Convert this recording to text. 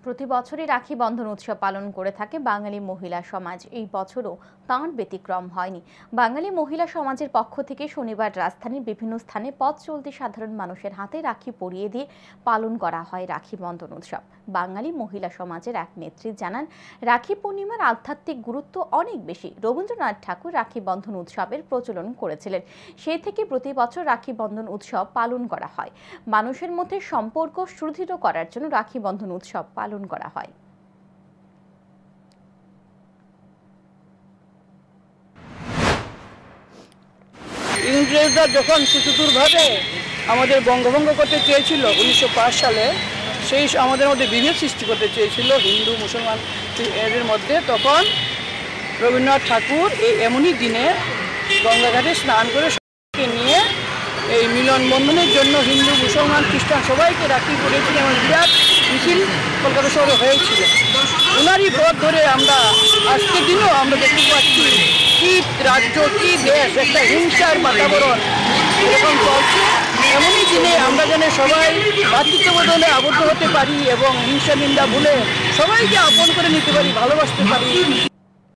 প্রতি বছরই রাখি বন্ধন উৎসব পালন করে থাকে বাঙালি মহিলা সমাজ। এই বছরও তাঁর ব্যতিক্রম হয়নি। বাঙালি মহিলা সমাজের পক্ষ থেকে শনিবার রাজধানীর বিভিন্ন স্থানে পথ চলতি সাধারণ মানুষের হাতে রাখি পরিয়ে দিয়ে পালন করা হয় রাখি বন্ধন উৎসব। বাঙালি মহিলা সমাজের এক নেত্রী জানান, রাখি পূর্ণিমার আধ্যাত্মিক গুরুত্ব অনেক বেশি। রবীন্দ্রনাথ ঠাকুর রাখি বন্ধন উৎসবের প্রচলন করেছিলেন, সেই থেকে প্রতি বছর রাখি বন্ধন উৎসব পালন করা হয়। মানুষের মধ্যে সম্পর্ক সুদৃঢ় করার জন্য রাখি বন্ধন উৎসব পালন করা হয়। ইংরেজরা যখন সুচতুরভাবে আমাদের বঙ্গভঙ্গ করতে চেয়েছিল 1905 সালে, সেই আমাদের মধ্যে বিভেদ সৃষ্টি করতে চেয়েছিল হিন্দু মুসলমান এদের মধ্যে, তখন রবীন্দ্রনাথ ঠাকুর এই এমনই দিনে গঙ্গাঘাটে স্নান করে সবাইকে নিয়ে এই মিলন বন্ধনের জন্য হিন্দু মুসলমান খ্রিস্টান সবাইকে রাখি পরিয়েছিলেন এবং বিরাট মিছিল কলকাতা শহরে হয়েছিল। ওনারই পথ ধরে আমরা আজকের দিনও আমরা দেখতে পাচ্ছি কি রাজ্য কি দেশ একটা হিংসার বাতাবরণ এরকম চলছে। এমনই দিনে আমরা যেন সবাই ভ্রাতৃত্ববোধনে আবদ্ধ হতে পারি এবং হিংসা নিন্দা ভুলে সবাইকে আপন করে নিতে পারি, ভালোবাসতে পারি।